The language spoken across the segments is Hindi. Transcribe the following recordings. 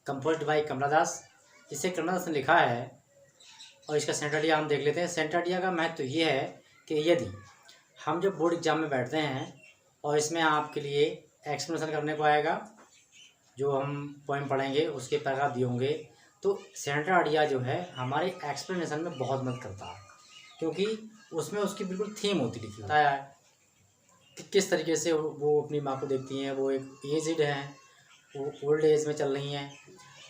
कंपोज्ड बाय कमला दास। इसे कमला दास ने लिखा है और इसका सेंटर आइडिया हम देख लेते हैं। सेंटर आइडिया का महत्व तो ये है कि यदि हम जब बोर्ड एग्जाम में बैठते हैं और इसमें आपके लिए एक्सप्लेनेशन करने को आएगा, जो हम पोएम पढ़ेंगे उसके पैराग्राफ दिए होंगे, तो सेंटर आइडिया जो है हमारे एक्सप्लेनेशन में बहुत मदद करता है, क्योंकि उसमें उसकी बिल्कुल थीम होती लिखी होता है कि किस तरीके से वो अपनी माँ को देखती हैं। वो एक एजड हैं, वो ओल्ड एज में चल रही हैं,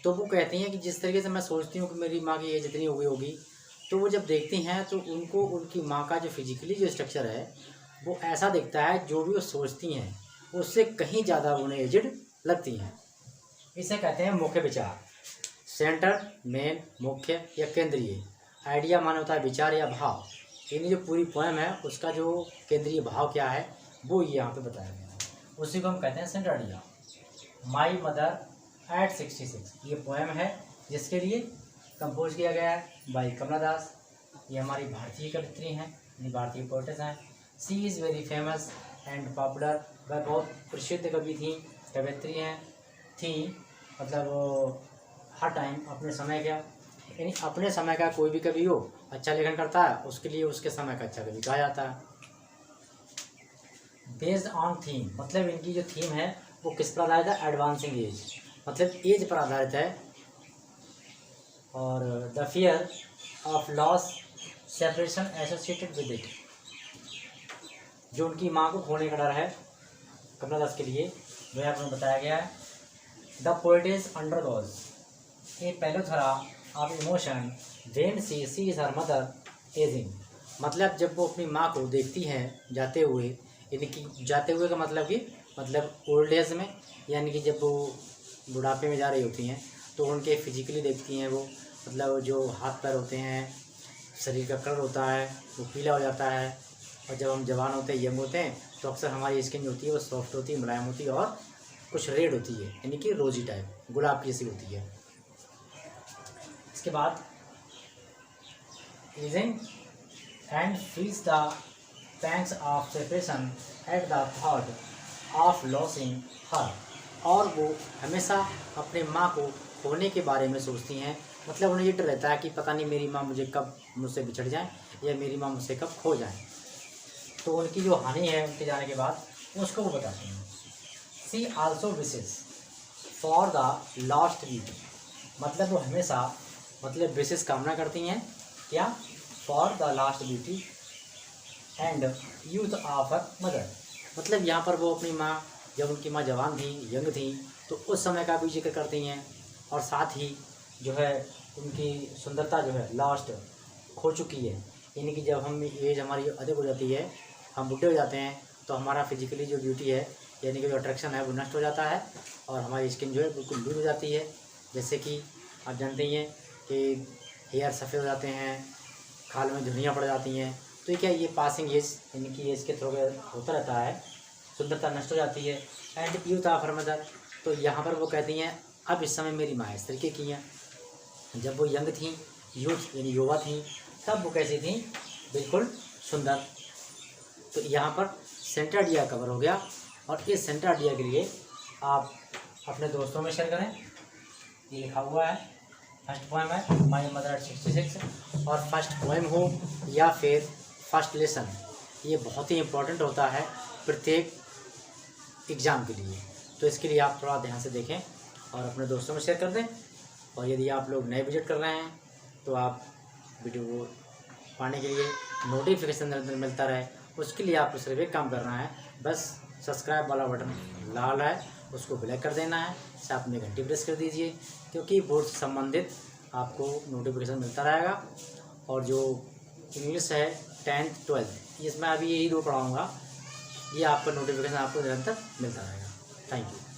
तो वो कहती हैं कि जिस तरीके से मैं सोचती हूँ कि मेरी माँ की एज इतनी हो गई होगी, तो वो जब देखती हैं तो उनको उनकी माँ का जो फिजिकली जो स्ट्रक्चर है वो ऐसा दिखता है, जो भी वो सोचती हैं उससे कहीं ज़्यादा उन्हें एजड लगती हैं। इसे कहते हैं मुख्य विचार। सेंटर, मेन, मुख्य या केंद्रीय। आइडिया माने होता है विचार या भाव। यानी जो पूरी पोएम है उसका जो केंद्रीय भाव क्या है वो यहाँ पे बताया गया है, उसी को हम कहते हैं centre idea. My mother eight 66 ये पोएम है जिसके लिए कंपोज किया गया है बाई कमला दास। ये हमारी भारतीय कवित्री हैं, ये भारतीय पोएट्स हैं। She is very famous and popular, वह बहुत प्रसिद्ध कवि थी, कवित्री हैं। थी मतलब हर टाइम अपने समय का, यानी अपने समय का कोई भी कवि हो अच्छा लेखन करता है उसके लिए उसके समय का अच्छा कवि कहा जाता है। बेस्ड ऑन थीम, मतलब इनकी जो थीम है वो किस पर आधारित है? एडवांसिंग एज, मतलब एज पर आधारित है। और the fear of loss separation associated with it, जो उनकी माँ को खोने का डर है कमला दास के लिए, वह आपने बताया गया है। The poet is undergoes a पैलोथरा of emotion when she sees her mother ageing, मतलब जब वो अपनी माँ को देखती हैं जाते हुए, यानी कि जाते हुए का मतलब कि ओल्ड एज में, यानी कि जब वो बुढ़ापे में जा रही होती हैं तो उनके फिजिकली देखती हैं, वो मतलब जो हाथ पैर होते हैं, शरीर का कलर होता है वो पीला हो जाता है। और जब हम जवान होते हैं, यंग होते हैं, तो अक्सर हमारी स्किन जो होती है वो सॉफ्ट होती है, मुलायम होती है और कुछ रेड होती है, यानी कि रोजी टाइप, गुलाब की जैसी होती है। इसके बाद reason and feels the pangs of separation at the thought of losing her, और वो हमेशा अपने माँ को खोने के बारे में सोचती हैं, मतलब उन्हें ये डर रहता है कि पता नहीं मेरी माँ मुझे कब मुझसे बिछड़ जाए या मेरी माँ मुझसे कब खो जाए। तो उनकी जो हानि है उनके जाने के बाद उसको वो बताते हैं। She also wishes for the lost beauty, मतलब वो हमेशा विशेष कामना करती हैं क्या? For the last beauty and youth of her mother, मतलब यहाँ पर वो अपनी माँ, जब उनकी माँ जवान थी, यंग थी, तो उस समय का भी जिक्र करती हैं। और साथ ही जो है उनकी सुंदरता जो है लास्ट खो चुकी है, यानी कि जब हम एज हमारी अधिक हो जाती है, हम बुढ़े हो जाते हैं, तो हमारा फिजिकली जो ब्यूटी है, यानी कि जो अट्रैक्शन है वो नष्ट हो जाता है और हमारी स्किन जो है बिल्कुल लूज हो जाती है। जैसे कि आप जानते ही हैं कि हेयर सफ़ेद हो जाते हैं, खाल में झुर्रियाँ पड़ जाती हैं, तो ये क्या, ये पासिंग एज, यानी कि एज के थ्रू होता रहता है, सुंदरता नष्ट हो जाती है। And youth of her mother, तो यहाँ पर वो कहती हैं अब इस समय मेरी माँ इस तरीके की हैं, जब वो यंग थी, यूथ यानी युवा थी, तब वो कैसी थी? बिल्कुल सुंदर। तो यहाँ पर सेंटर आइडिया कवर हो गया, और इस सेंटर आइडिया के लिए आप अपने दोस्तों में शेयर करें। ये लिखा हुआ है, फर्स्ट पोएम है माई मदर एट 66, और फर्स्ट पोएम हो या फिर फर्स्ट लेसन, ये बहुत ही इम्पोर्टेंट होता है प्रत्येक एग्ज़ाम के लिए। तो इसके लिए आप थोड़ा ध्यान से देखें और अपने दोस्तों में शेयर कर दें। और यदि आप लोग नए विजिट कर रहे हैं तो आप वीडियो को पाने के लिए नोटिफिकेशन निरंतर मिलता रहे, उसके लिए आपको सिर्फ एक काम करना है, बस सब्सक्राइब वाला बटन लाल है उसको ब्लैक कर देना है, साथ में घंटी प्रेस कर दीजिए, क्योंकि बोर्ड से संबंधित आपको नोटिफिकेशन मिलता रहेगा। और जो इंग्लिश है 10th 12th, इसमें अभी यही दो पढ़ाऊँगा, ये आपका नोटिफिकेशन आपको निरंतर मिलता रहेगा। Thank you.